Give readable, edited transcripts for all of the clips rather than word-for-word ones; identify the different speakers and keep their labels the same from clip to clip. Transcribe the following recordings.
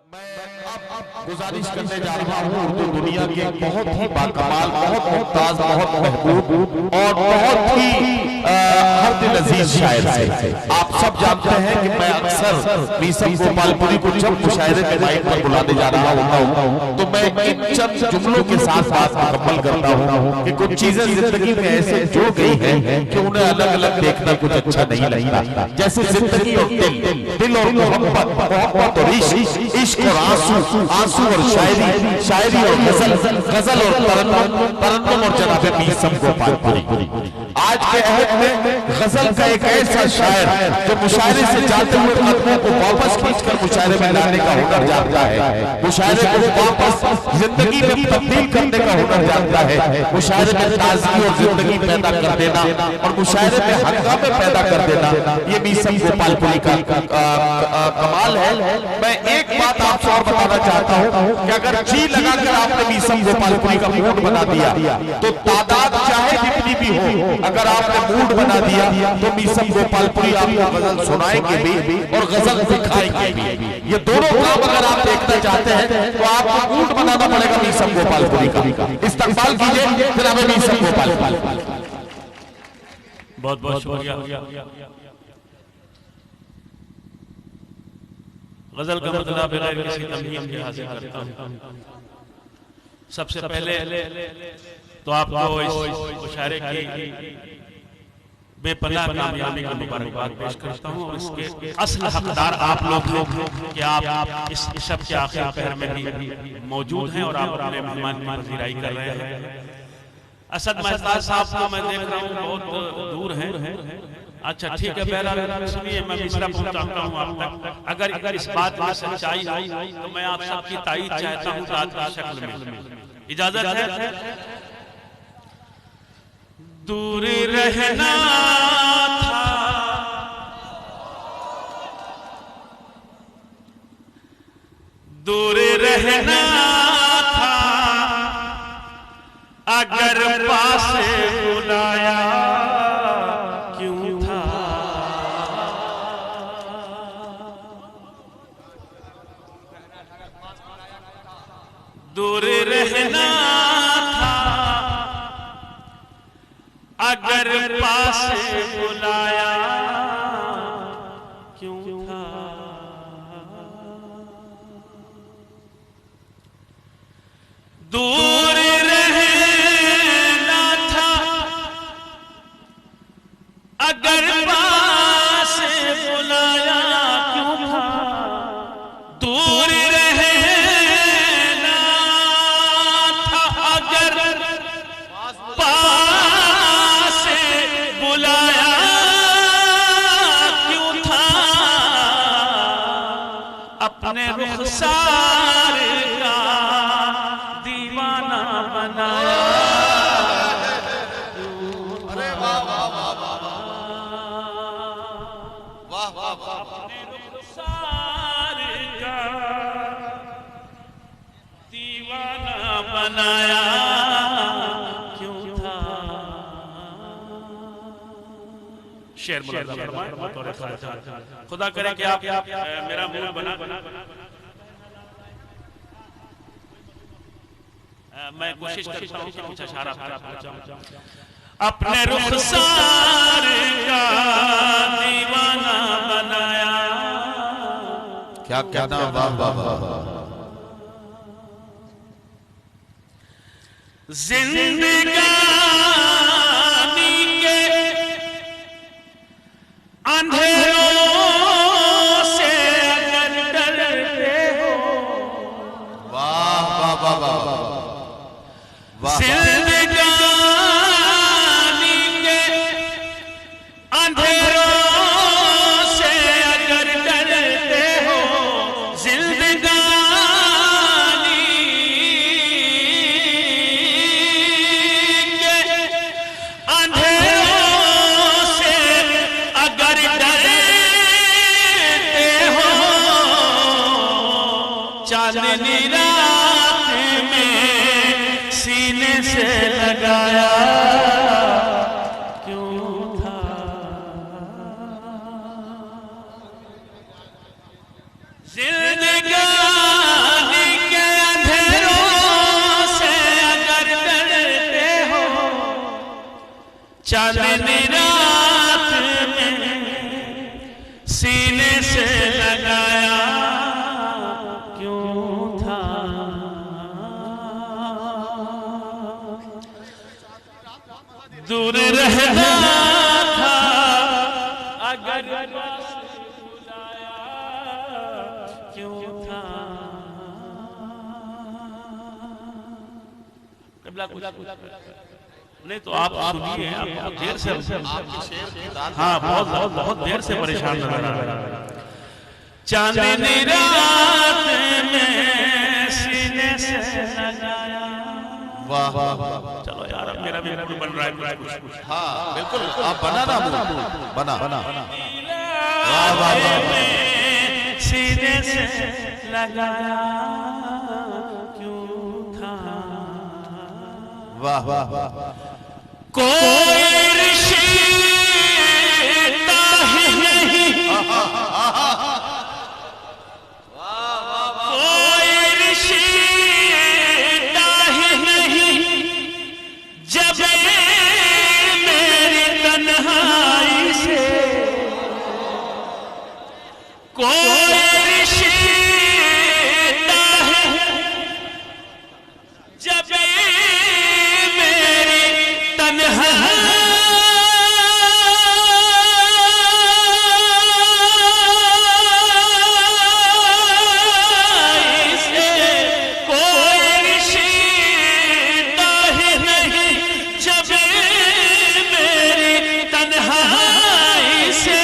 Speaker 1: अब गुजारिश करने जा रहा हूँ उर्दू दुनिया के बहुत ही बाकमाल, बहुत मुमताज, बहुत महबूब और बहुत ही हर दिल अजीज शायर से। आप सब जानते हैं कि मैं अक्सर मीसम गोपालपुरी को जब मुशायरे के माइक पर बुलाने जा रहा होता हूँ तो मैं इन चंद जुमलों के साथ बात मुकम्मल करता हूँ कि कुछ चीजें जिंदगी में ऐसे जुड़ गई हैं कि उन्हें अलग अलग देखना कुछ अच्छा नहीं लगता। जैसे जिंदगी और दिल और मोहब्बत और इश्क और आंसू और शायरी और गजल और तरन्नुम और जनाबे मीसम गोपालपुरी। आज के अहद में गजल का एक ऐसा शायर जो मुशायरे से जाते हुए कदमों को वापस खींचकर मुशायरे में लाने का हुनर जानता है, मुशायरे को वापस जिंदगी में तब्दील करने का हुनर जानता है, मुशायरे में ताजगी और जिंदगी पैदा कर देना और मुशायरे में हंगामे पैदा कर देना, ये मीसम गोपालपुरी का कमाल है। मैं एक बात आपसे और बताना चाहता हूं कि अगर जी लगाकर आपने मीसम गोपालपुरी का मूड बना दिया तो तादाद चाहे जितनी भी हो, अगर आपने मूड बना दिया तो मीसम गोपालपुरी आपको गजल सुनाएंगे भी और गजल दिखाएंगे भी। ये दोनों काम अगर आप देखना चाहते हैं तो आपको मूड बनाना पड़ेगा मीसम गोपालपुरी का। इस्तकबाल कीजिए जनाब मीसम गोपालपुरी।
Speaker 2: बहुत बहुत शुक्रिया। गजल का मतलब बगैर किसी तमहीम के हासिल करता हूं। सबसे पहले तो आपको इस मुशायरे की बेपनाह कामयाबी का मुबारकबाद पेश करता हूं और इसके असल हकदार आप लोग हैं कि आप इस शब के आखिर पहर में भी मौजूद हैं और आप अपने मेहमान की पजीराई कर रहे हैं। असद महताज साहब को मैं देख रहा हूं बहुत दूर हैं। अच्छा ठीक है, बहरहाल सुनिए, मैं मिसरा पहुंचाता हूं आप तक। अगर इस बात में सच्चाई हो तो मैं आप सबकी ताईद चाहता हूं रात की शक्ल में। इजाजत है? दूर रहना था, दूर रहना था, अगर पास बुलाया क्यों था। दूर रहना था, अगर पास बुलाया क्यों था। दूर रहना था, अगर पास बुलाया क्यों था। दूर रहना था, अगर पास बुलाया क्यों था। अपने रुखसार का दीवाना बनाया। अरे वाह वाह वाह वाह वाह वाह। अपने रुखसार का दीवाना बनाया क्यों था। शेर मुलाज़ा फरमाएं बतौर ख़ाजा। खुदा करे कि आप मेरा मूड बना मैं कोशिश करता हूं कि कुछ इशारा पहुंचाऊं। अपने रुखसार का दीवाना बनाया।
Speaker 1: क्या कहना, वाह वाह वाह।
Speaker 2: जिंदगानी के अंधेरों से अगर डरते हो,
Speaker 1: वाह वाह वाह वाह वाह।
Speaker 2: जिंदगानी के अंधेरों से अगर डरते हो, जिंदगानी के अंधेरों से अगर डरते हो, चांदनी रात में सीने से लगाया क्यों था। जिंदगानी चांदनी रात में सीने से लगाया क्यों था, दूर रहना था अगर बुलाया क्यों था। नहीं तो आप सुनिए, आप बहुत देर से, हाँ बहुत देर से परेशान नजर आ रहा है। चांदनी रात में सीने से लगाया।
Speaker 1: वाह वाह वाह,
Speaker 2: चलो यार अब मेरा भी मूड बन रहा है कुछ।
Speaker 1: हाँ बिल्कुल, आप बना ना मूड, बना बना।
Speaker 2: वाह वाह वाह, सीने से लगाया क्यों था।
Speaker 1: वाह वाह वाह,
Speaker 2: कोई रिश्ता ही नहीं, कोई रिश्ता ही नहीं जब मेरी तन्हाई से, कोई रिश्ता है जब मेरी तन्हाई से, कोई रिश्ता ही नहीं जब मेरी तन्हाई से,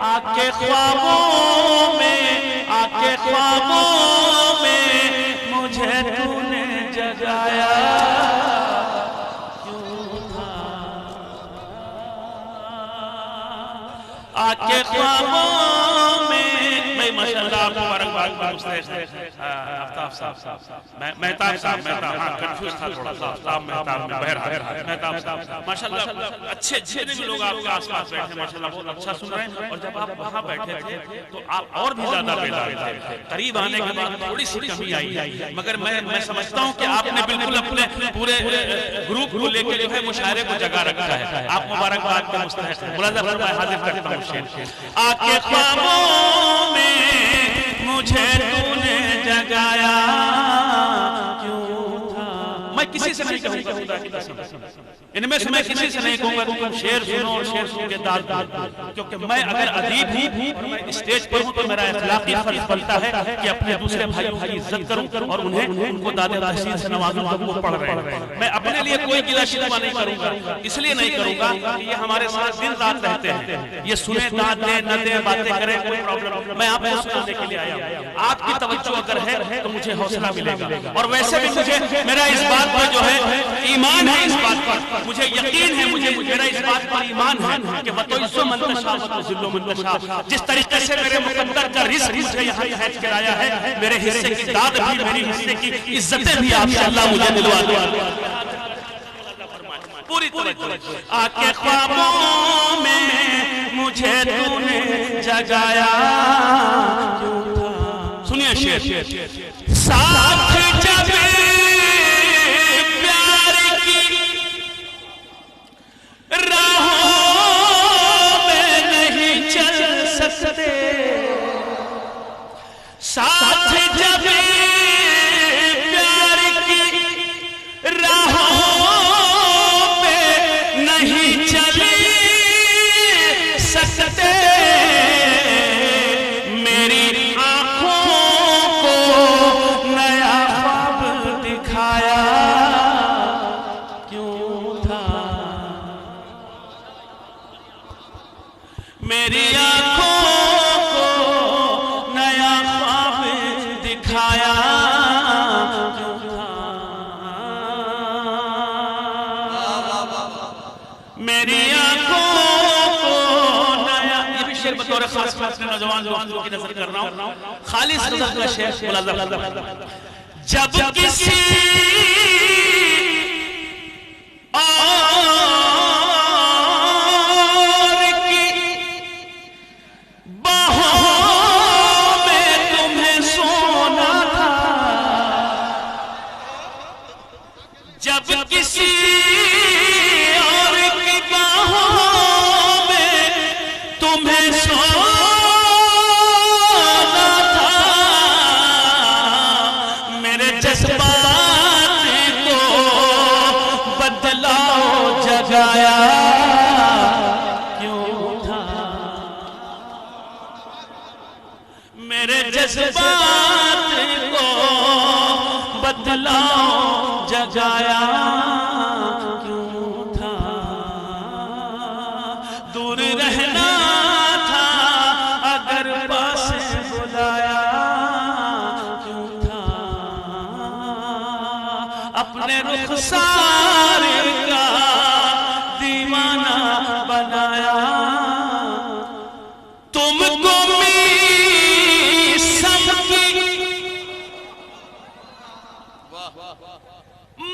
Speaker 2: आके ख्वाबों में, आके ख्वाबों में मुझे तूने जगाया क्यों था, आके ख्वाबों में। भाई माशाल्लाह मुबारकबाद आफ्ताब साहब, मेहताब साहब, हाँ कंफ्यूज था थोड़ा सा, आफ्ताब मेहताब में बहरहाल मेहताब साहब माशाल्लाह अच्छे जितने भी लोग आपके आसपास बैठे माशाल्लाह बहुत अच्छा सुन रहे हैं। और जब आप वहाँ बैठे थे तो आप और भी ज्यादा बेदार थे, करीब आने के बाद थोड़ी सी कमी आई, मगर मैं समझता हूँ कि आपने बिल्कुल अपने पूरे ग्रुप को लेकर जो है मुशायरे को जगा रखा है। आप मुबारकबाद के मुस्तहिक हैं। मुलाज़ा फरमाए, हाजिर करता हूँ शेर। आके ख्वाबों में मुझे तूने जगाया क्यों था। मैं किसी से नहीं कहूँगा, खुदा की कसम, इनमें से मैं किसी से नहीं कहूँगा तुम शेर सुनो और शेर सुन के दाद दो, क्योंकि मैं अगर अदीब हूँ और मैं स्टेज पर हूँ तो मेरा अखलाकी फर्ज बनता है कि अपने दूसरे भाइयों की इज्जत करूँ और उनको दादे तहसीन से नवाजूं जब वो पढ़ रहे हैं। मैं अपने लिए कोई गिला शिकवा नहीं करूँगा, इसलिए नहीं करूँगा कि ये हमारे साथ दिन रात रहते हैं, ये सुने दाद दे न दे बातें करें कोई प्रॉब्लम, मैं आपको सुनाने के लिए आया हूँ। आपकी तवज्जो अगर है तो मुझे हौसला मिलेगा। और वैसे भी मुझे मेरा इस बात पर जो है ईमान है, इस बात पर मुझे यकीन है, मुझे मेरा इस बात पर ईमान है कि बतौइज़्ज़ो मंतशा वतुज़िल्लु मंतशा, जिस तरीके से मेरे मुक़द्दर का रिज़्क़ मुझे यहाँ हैज कराया है, मेरे हिस्से की दाद भी, मेरी हिस्से की इज्जतें भी आपसे अल्लाह मुझे दिलवा दे। पूरी तवज्जो। आके ख्वाबों में मुझे तूने जगाया क्यों था। सुनिए शेर, साथ जब प्यार की राहों में नहीं चल सकते, साथ जब प्यार की राहों में नहीं चल सकते, मेरी आंखों को नया ख्वाब दिखाया क्यों था, मेरी आंखों को नया ख्वाब दिखाया क्यों था, मेरी आंखों को नया। ये भी शेर बतौर खास अपने नौजवान दोस्तों की नजर कर रहा हूँ, खालिस नजर का शेर। जब किसी जब किसी जज्बात को बदलाओ, जगाया क्यों था, दूर रहना था अगर पास बुलाया क्यों था, अपने रुखसार का दीवाना बनाया, तुमको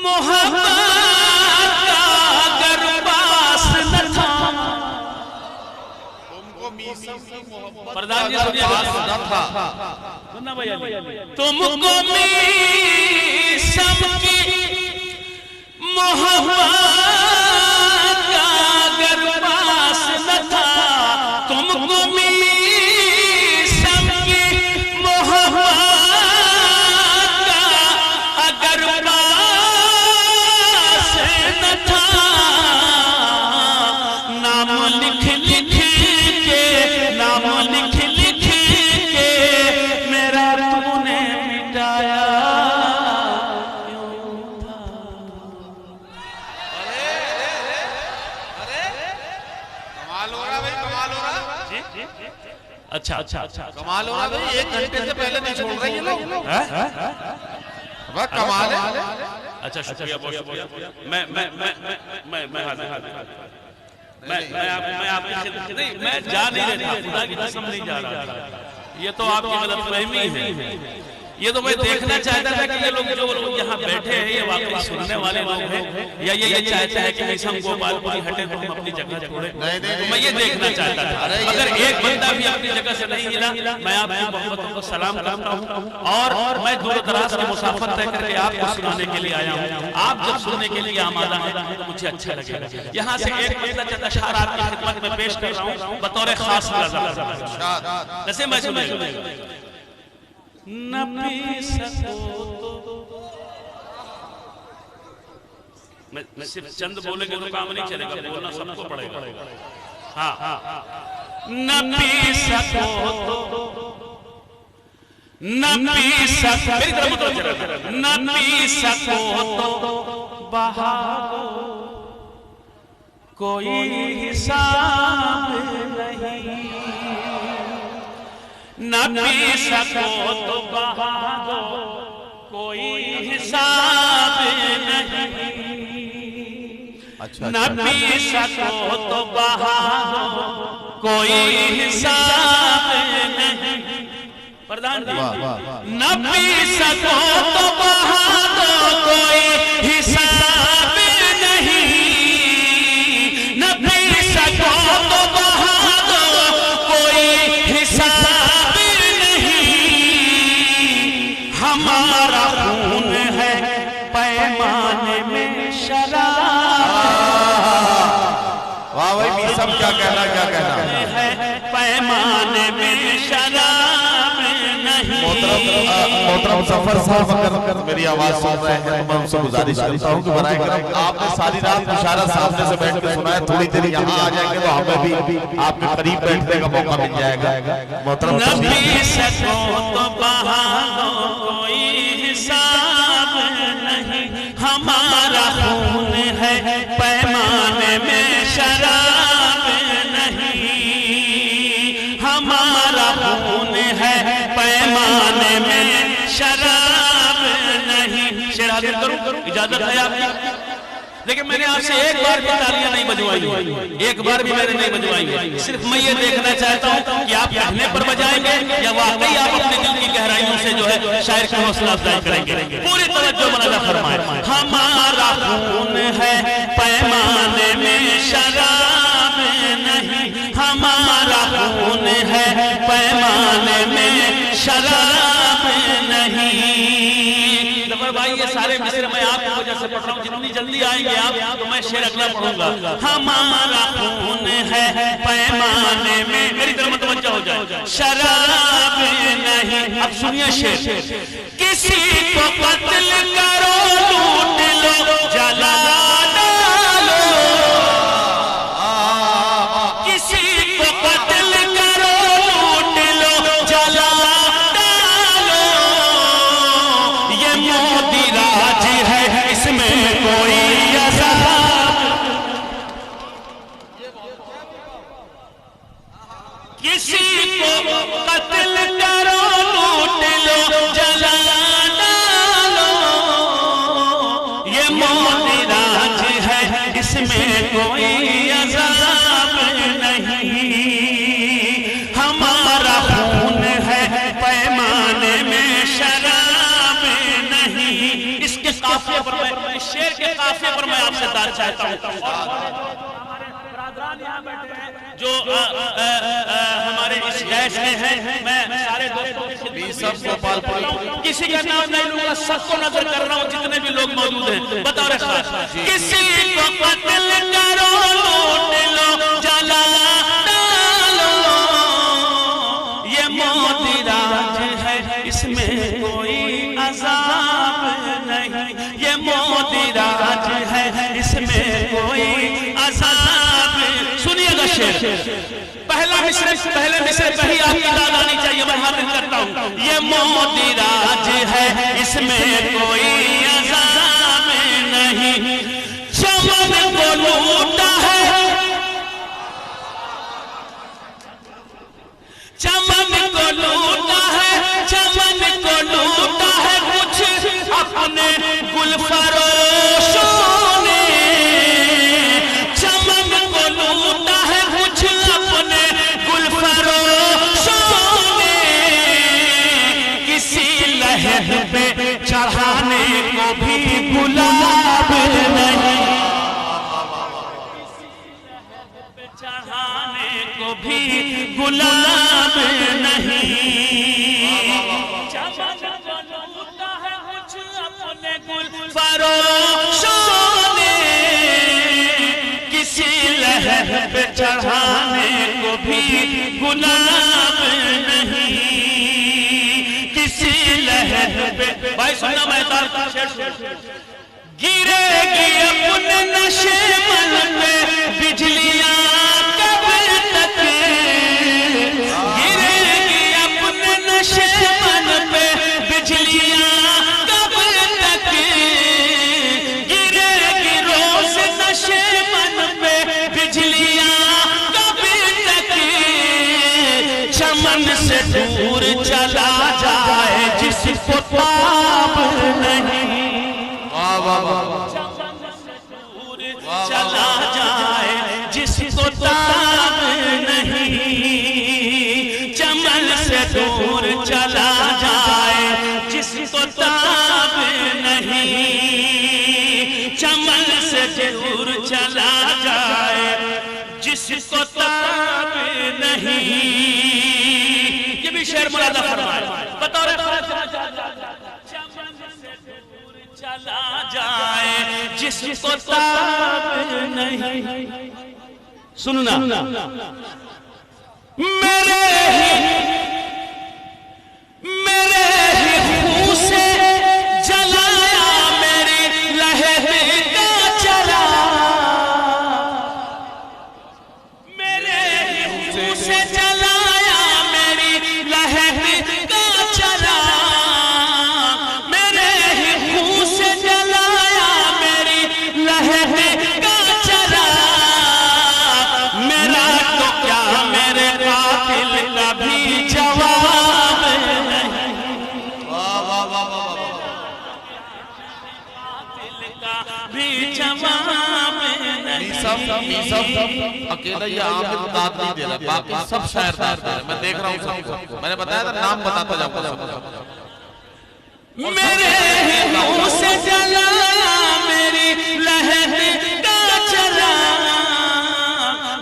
Speaker 2: मोहब्बत का अगर पास न था, प्रधान जी सुनिए, सुनना भैया, तुमको मीसम की मोहब्बत का अगर पास न था, तुमको मीसम की मोहब्बत का अगर अच्छा अच्छा अच्छा
Speaker 1: कमाल हो रहा है भाई, 1 घंटे से पहले नहीं छोड़ रहे ये लोग, कमाल है।
Speaker 2: अच्छा शुक्रिया, बहुत शुक्रिया। मैं आपकी खिदमत नहीं, मैं जा नहीं रहा, खुदा की कसम नहीं जा रहा, ये तो आपकी गलतफहमी है। ये तो मैं देखना चाहता था कि ये लोग जो यहाँ बैठे हैं ये वाकई सुनने वाले लोग हैं, या ये चाहते हैं कि हम गोपालपुरी हटे तो हम अपनी जगह छोड़े। तो मैं ये देखना चाहता था, अगर एक बंदा भी अपनी जगह से नहीं हिला, मैं आपकी मोहब्बतों को सलाम करता हूँ, और मैं दूर दराज के मुसाफर तय करके आपको सुनाने के लिए आया हूँ। आप जब सुनने के लिए आमादा है तो मुझे अच्छा लगेगा। यहाँ से एक मतलब चंद अशआर आपकी खिदमत में पेश कर रहा हूँ बतौर खास नज़र, जैसे मैं सुनेगा। न पी सको तो, मैं सिर्फ चंद बोलेंगे तो काम नहीं चलेगा, बोलना सबको पड़ेगा। हाँ, न पी सको तो, न पी सको, मेरी तरफ मतलब चलेगा, न पी सको तो बहा कोई हिसाब नहीं, न पी सको तो बहा दो कोई हिसाब नहीं, न पी सको तो बहा दो कोई हिसाब नहीं। प्रधान जी, न पी सको तो बहा दो कोई हिसाब नहीं, न पी सको तो बहा दो कोई हिसाब, हमारा खून है पैमाने में शराब।
Speaker 1: वाह भाई मीसम, क्या कहना है
Speaker 2: पैमाने में शराब नहीं।
Speaker 1: मोहतरम सफर साहब अगर मेरी आवाज सुन रहे हैं तो मैं उनसे गुजारिश करता हूँ कि बराए करम आपने सारी रात मुशारा सामने से बैठ कर सुना है, थोड़ी देर यहाँ आ जाएंगे तो हमें भी आपके करीब बैठने का मौका मिल जाएगा। मोहतरम
Speaker 2: कोई हिसाब नहीं, हमारा खून है पैमाने में शराब नहीं, हमारा खून है पैमाने में शराब नहीं। शेर हाजिर करूं, इजाजत है आपकी? लेकिन मैंने आपसे एक बार भी तालियां नहीं बजवाई, एक बार भी मैंने नहीं बजवाई। सिर्फ मैं ये देखना चाहता हूं कि आप कहने पर बजाएंगे या वाकई आप अपने दिल की गहराइयों से जो है शायर की हौसला अफजाई करेंगे। पूरी तवज्जो बनाना फरमाए। हमारा खून है पैमाने में शराब नहीं, हमारा खून है पैमाने में शराब नहीं। भाई ये सारे मिसरे मैं आपकी वजह से पढ़ रहा हूँ, जितनी जल्दी आएंगे आप तो मैं शेर अगला पढ़ूंगा। हमारा खून है पैमाने में, मेरी तरफ मतवज्जो हो जाए, शराब नहीं। अब सुनिए शेर, किसी को कत्ल करो लूट लो जला डालो, किसी को कत्ल करो लूट लो जला डालो, किसी को कत्ल करो, लूट लो, जला डालो, ये मोदिराज है, इसमें कोई अज़ाब नहीं। हमारा खून है पैमाने में शराब नहीं। इसके काफिले पर मैं, इस शेर के काफिले पर मैं आपसे दाद चाहता हूँ। जो हमारे इस गैस में है, मैं सारे दोस्तों की गोपालपुर, किसी का नाम नहीं लूंगा, सबको नजर कर रहा हूँ जितने भी लोग मौजूद हैं। बताओ रे किसी को कत्ल करो, लूट लो, जला डालो, ये मोदिराज है, इसमें कोई अज़ाब नहीं। ये मोदिराज है, इसमें कोई अज़ाब। सुनिएगा शेर, पहले मिसरे पहली आपकी याद आनी चाहिए, मैं हाजिर करता हूँ। ये मोदिराज है, इसमें कोई अज़ाब नहीं। चमन को लूटा है, चमन को लूटा है, चमन को लूटा है कुछ अपने गुलफरोशों ने। चमन को लूटा है कुछ अपने गुलफरोशों ने। किसी लहर पे चढ़ाने को भी गुलाब नहीं, चढ़ाने को भी गुलाब नहीं। चमन को लूटा है कुछ अपने गुलफरोशों ने। किसी लहर पे चढ़ाने को भी गुलाब नहीं। किसी लहर पे, भाई सुनना, मैं गिरेगी अपने नशे मन पे बिजलियां कब तक, गिरेगी अपने नशे मन पे बिजलियां कब तक, गिरेगी रोज नशे मन पे बिजलियां कब तक। चमन से दूर चला जाए जिसको ताब नहीं, चला जाए जिसको ताब नहीं। चमन से दूर चला जाए जिसको ताब नहीं। चमन से दूर चला जाए जिसको ताब नहीं। ये भी शेर मुरादा फरमाए, बताओ रे चला जाए जिसको ताब नहीं। सुनना, मेरे ही खून से जलाया मेरी लहर का चला, मेरे ही खून से जलाया मेरी लहर का चला, मेरे ही खून से जलाया मेरी लहर का चला। मेरा तो क्या मेरे कातिल का भी जवाब नहीं, कातिल का भी जवाब नहीं।
Speaker 1: सब अकेला ये आमिर दाद नहीं दे रहा, बाकी सब शायर दाद दे रहे। मैं देख रहा हूँ सबको, मैंने बताया था नाम बताता जाऊंगा सबको।
Speaker 2: मेरे मुंह से जला मेरी लहर का चला,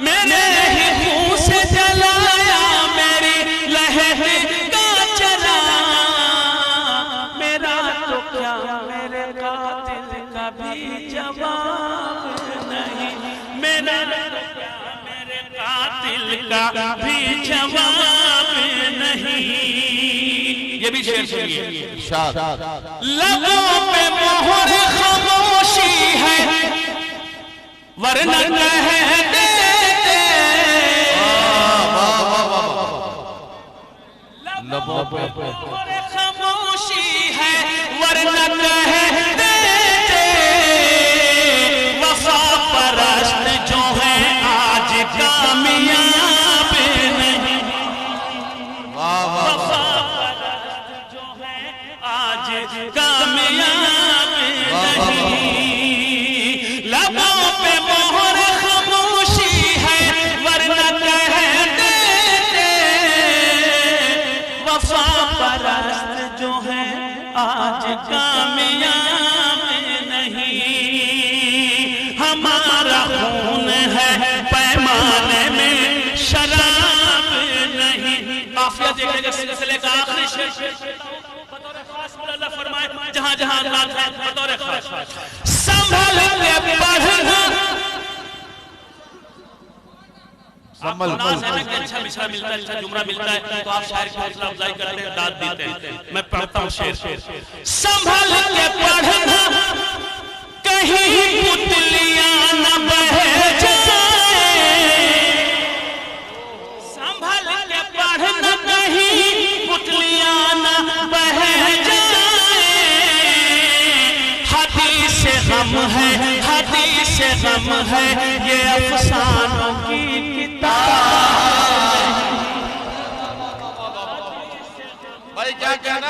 Speaker 2: मेरे ही मुंह से जलाया मेरी लहर का चला। मेरा तो क्या मेरे कातिल का भी जवाब नहीं, मेरा तो क्या मेरे कातिल का भी जवाब नहीं। ये भी शेर सुनिए, लबों पे मोहर खामोशी है वरना कह देते, लबों पे मोहर खामोशी है वरना कह देते। वफा परस्त जो है आज कामयाब नहीं, कामयाब नहीं, हमारा खून है पैमाने में शराब नहीं। काफिया देखिएगा सिलसिले का आखिरी शेर बतौर खास अल्लाह फरमाए जहां जहां नात है बतौर खास संभल के पढ़ना। संभल के अच्छा मिसरा मिलता है, अच्छा जुमरा मिलता है तो आप शायर की हौसला अफजाई करते हैं, दाद देते हैं। मैं पढ़ता हूं शेर। संभल के पढ़ना कहीं पुतलियां न बह जाए, संभल के पढ़ना कहीं पुतलियां न बह जाए। हदीस गम है, हदीस गम है, ये अफसानों की
Speaker 1: भाई क्या कहना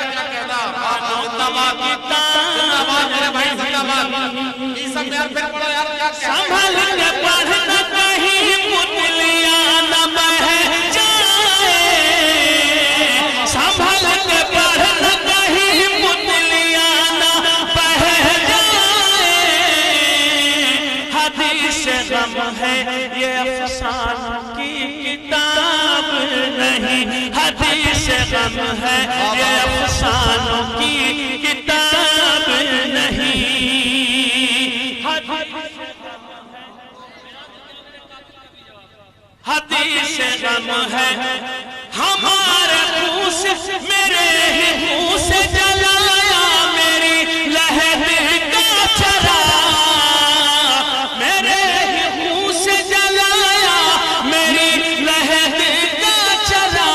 Speaker 1: जिंदाबाद मेरे भाई जिंदाबाद। ये सब यार फिर पढ़ो यार क्या
Speaker 2: संभल के पढ़ना कहीं पुतलियां न बह जाए, संभल के पढ़ना कहीं पुतलियां न बह जाए। हदीस गम है ये अफसानों की किताब नहीं, हदीस गम है ये अफसानों की किताब नहीं। हदीस गम है हमारे खून से, मेरे ही खून से जलाया मेरी लहर का चरा, मेरे ही खून से जलाया मेरी लहर का चरा।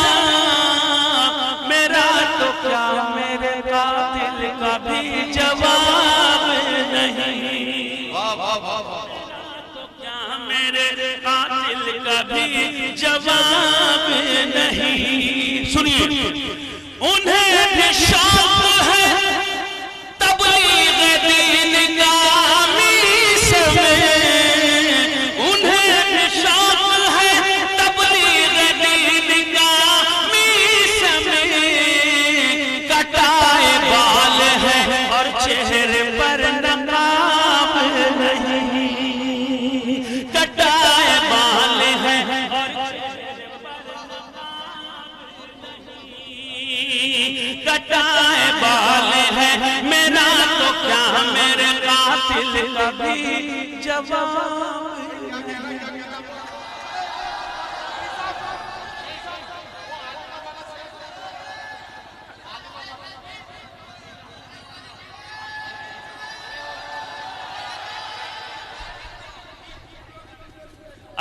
Speaker 2: मेरा तो क्या मेरे कातिल का भी जवाब नहीं, मेरे कातिल का भी जवाब नहीं। सुनिए, उन्हें भी शौक है तबलीग दीन का मीस में, उन्हें भी शौक है तबलीग दीन का मीस में। कटाए बाल है और चेहरे पर नकाब नहीं, कटाए बाल है और कटाए बाल है। मेरा तो क्या मेरे कातिल का भी जवाब।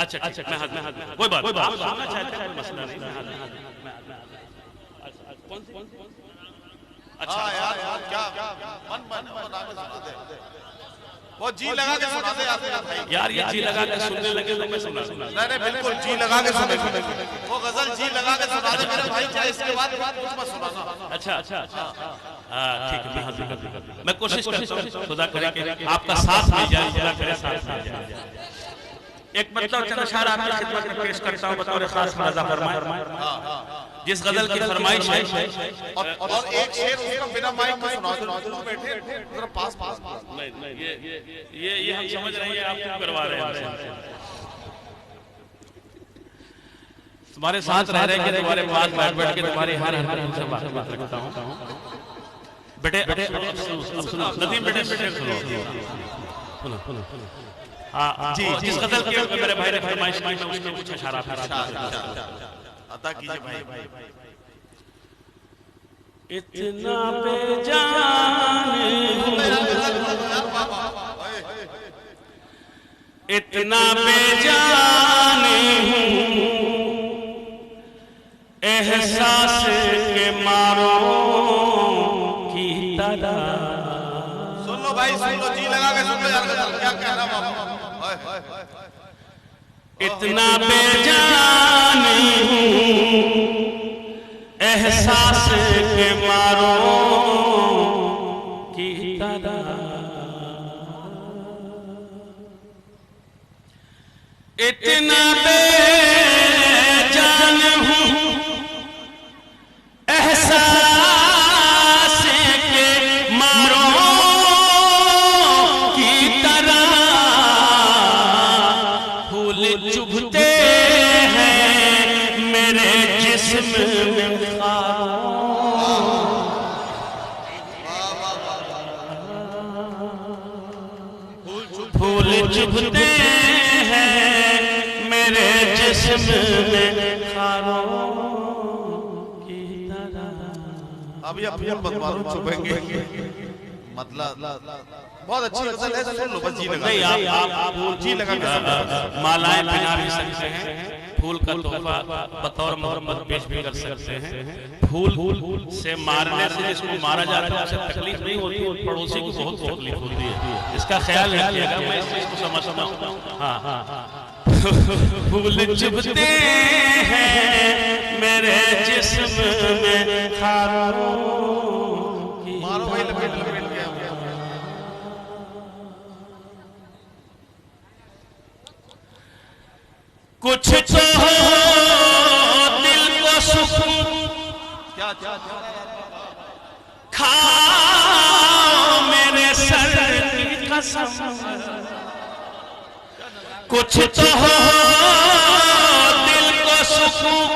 Speaker 2: अच्छा अच्छा मैं हाथ कोई बात आप सुनना चाहते हैं मसला नहीं। अच्छा
Speaker 1: यार क्या मन बना के सुना दे, वो जी लगा के सुना दे
Speaker 2: यार, ये जी लगा के सुनने लगे तो मैं सुना।
Speaker 1: नहीं बिल्कुल जी लगा के सुने, वो गजल जी लगा के सुना दे मेरे भाई, चाहे इसके बाद कुछ मत सुनाना।
Speaker 2: अच्छा ठीक है, मैं कोशिश करता हूँ, खुदा करे कि आपका साथ मिल जाए, खुदा करे साथ मिल जाए। एक मतलब चंद अशआर आपकी खिदमत में पेश करता हूं बतौर खास मुलाजा फरमाए। जिस गजल की फरमाइश है
Speaker 1: और एक शेर उसका बिना माइक में सुना दो, बैठे जरा पास
Speaker 2: नहीं, ये हम समझ रहे हैं, आप क्यों करवा रहे हैं। तुम्हारे साथ रह रहे के तुम्हारे पास बैठ के तुम्हारी हर हरकत से बात रखता हूं। बेटे नदीम बेटे सुनो। जी जिस गजल के मेरे भाई ने फरमाइश की मैं उसमें कुछ इशारा
Speaker 1: अता कीजिए भाई।
Speaker 2: इतना बेजान इतना बेजान हूँ एहसास के मारो की तरह।
Speaker 1: सुन लो भाई, सुन लो, जी लगा के सुन लो यार, क्या कह रहा हूं।
Speaker 2: इतना बेजान हूँ एहसास के मारो की तरह, इतना बेजान हूँ एहसास के जिस्म में खारों की तरह।
Speaker 1: अभी आप मत मारो, चुपेंगे। मतलब बहुत अच्छी गजल है, सुन लो बस जी लगा।
Speaker 2: नहीं, आप
Speaker 1: जी लगा के
Speaker 2: मालाएं पहना भी सकते हैं, फूल का तोहफा बतौर मोहब्बत पेश भी कर सकते हैं। फूल से मारने से जिसको मारा जाता है उसे तकलीफ नहीं होती, पड़ोसी को बहुत तकलीफ होती है। इसका ख्याल रखिएगा, मैं इस चीज को समझता हूँ। हाँ, फूल चुभते हैं मेरे जिस्म में खारों की।
Speaker 1: मारो भाई, लपेट लपेट के।
Speaker 2: कुछ तो हो दिल को सुकून,
Speaker 1: क्या
Speaker 2: खाओ मेरे सर की कसम। कुछ तो हो दिल को सुकून,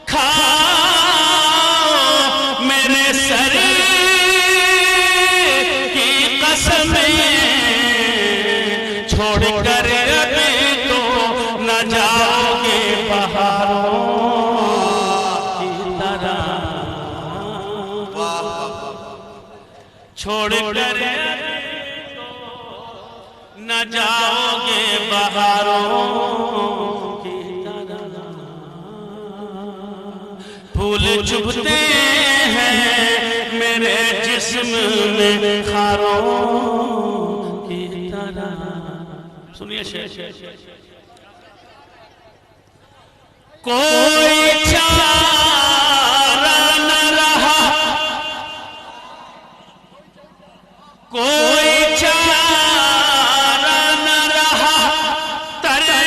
Speaker 2: खाओ मेरे सर की कसम। छोड़ कर अभी तो न जाओगे पहाड़ों की तरह। छोड़ कर न जाओगे बहारों की तरह। फूल चुभते हैं मेरे जिस्म में खारों की तरह। सुनिए शेर। कोई चारा न रहा, कोई चारा न रहा तेरे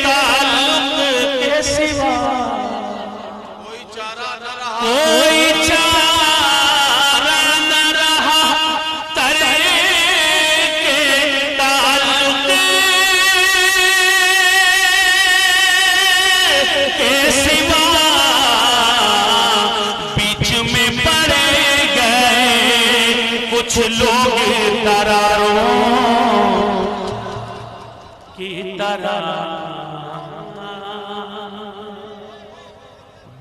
Speaker 2: ताल्लुक के सिवा।
Speaker 1: कोई चारा न रहा,
Speaker 2: कोई चारा न रहा तेरे ताल्लुक के सिवा। बीच में पड़े गए कुछ लोग दरारों की तरह।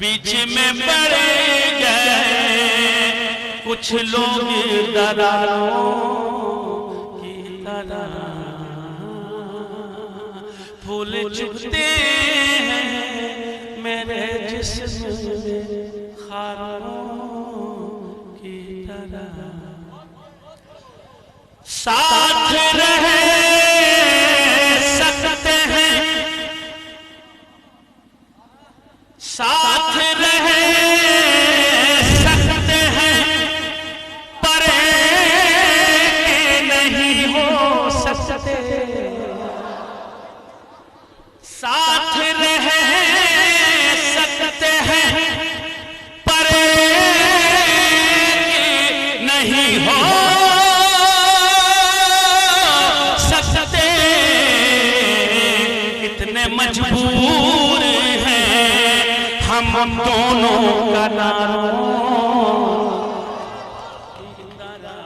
Speaker 2: बीच में पड़े गए कुछ लोग दरारों की तरह। फूल चुभते हैं मेरे जिस्म में खारों की तरह। साथ रह सकते हैं, साथ रह सकते हैं, पर नहीं हो सकते। साथ रह सकते हैं, पर नहीं हो सकते। इतने मजबूर हैं हम दोनों का नारों की तरह।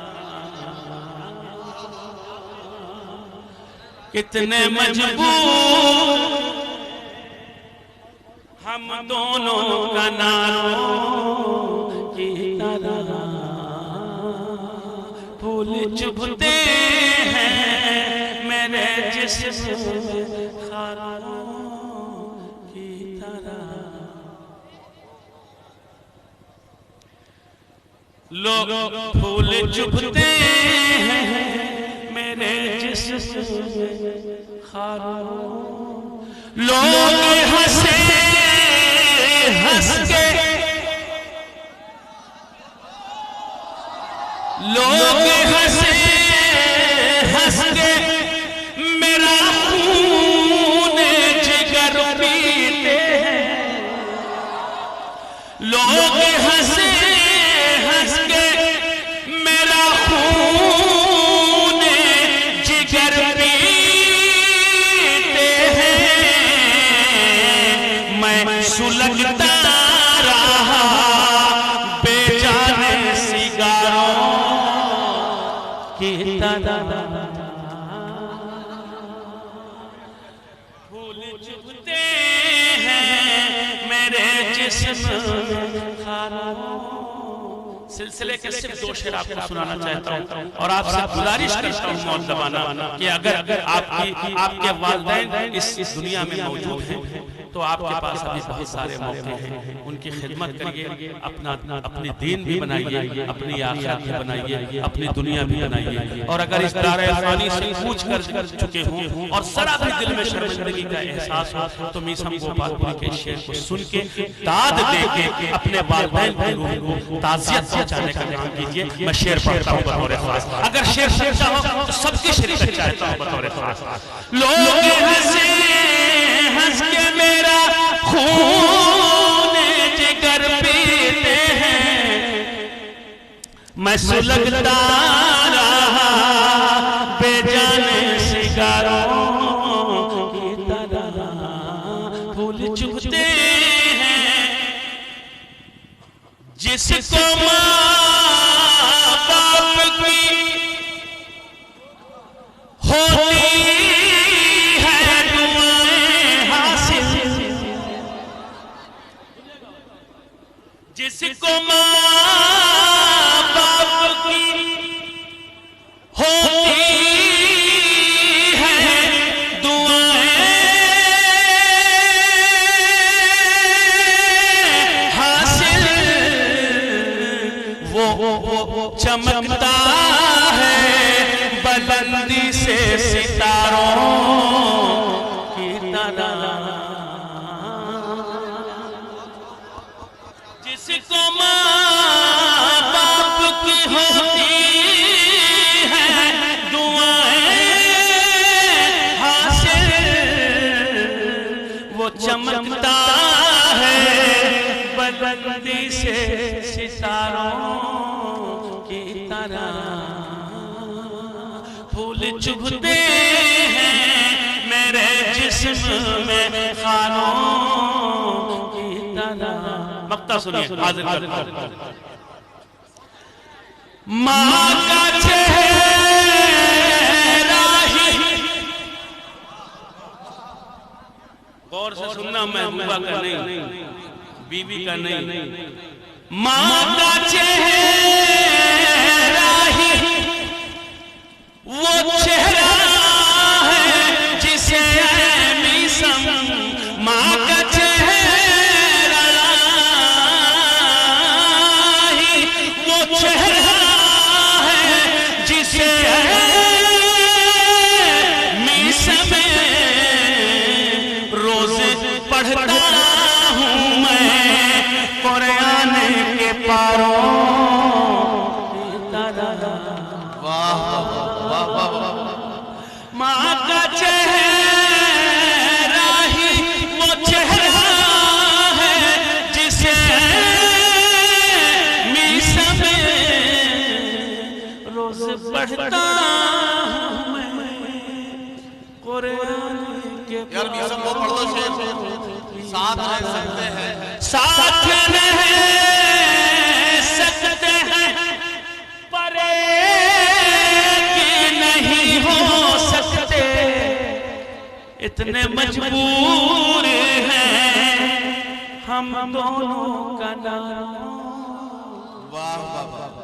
Speaker 2: कितने मजबूर हम दोनों का नारों की तरह। फूल चुभते हैं मेरे जिस्म में खारों की तरह। लोग फूल चुभते हैं मेरे जिस्म में खारों। लोग हंसे हंस के, लोग हंसे हंस के मेरा खून जिगर पीते हैं। लोग हंसे हंस के मेरा खून जिगर पीते हैं। मैं सुलगता रहा बेजाने सिगारों की तरह। फूल चुभते हैं मेरे जिस्म सिलसिले के सिर्फ 2 शेर आपको सुनाना चाहता हूँ और आपसे गुजारिश करता हूँ मौलवाना कि अगर आपके वालिदैन इस दुनिया में मौजूद हैं तो आपके पास अभी बहुत सारे मौके हैं, उनकी खिदमत करिए, अपनी दीन भी बनाइए, अपनी आखिरत भी बनाइए, अपनी दुनिया भी बनाइए। और अगर इस दायरे फानी से कूच कर चुके हों और जरा भी दिल में शर्मिंदगी का एहसास हो तो मीसम गोपालपुरी के शेर को सुन के दाद दे के अपने वालिदैन की रूह को ताज़ियत पहुंचाने का काम कीजिए। मैं शेर पढ़ता हूँ बतौर खास, अगर शेर सच्चा हो तो सबकी शरीयत चाहता हूँ बतौर खास। लोग हंस के मेरा खून जिगर पीते हैं, मैं सुलगता रहा बेजाने सिगारों की तरह। फूल चुभते हैं जिसको माँ बाप की होती है दुआएं हासिल, जिसको माँ बाप की होती है दुआएं हासिल, वो चमकता है बुलंदी से सितारों की तरह। जिसको माँ बाप की होती है दुआएं हासिल, वो चमकता है बुलंदी से सितारों की तरह। फूल चुभते हैं मेरे जिस्म में खानों की तरह। मक्ता सुनिए, हाजिर करता हूं। माँ का चेहरा ही, गौर से सुनना, महबूबा का नहीं, बीवी का नहीं, माँ का चेहरा ही वो चेहरा है जिसे मीसम, माँ का चेहरा ही वो चेहरा है जिसे मीसम रोज पढ़ता हूँ मैं कुरान के पारों की तरह। माँ का चेहरा ही वो चेहरा है जिसे मीसम रोज पढ़ता हूँ मैं कुरान के।
Speaker 1: यार मीसम वो पढ़ दो शेर, साथ रह सकते हैं,
Speaker 2: साथ रह सकते हैं परे की नहीं हो सकते, इतने मजबूर हैं हम दोनों का नाम।
Speaker 1: वाह वाह वाह।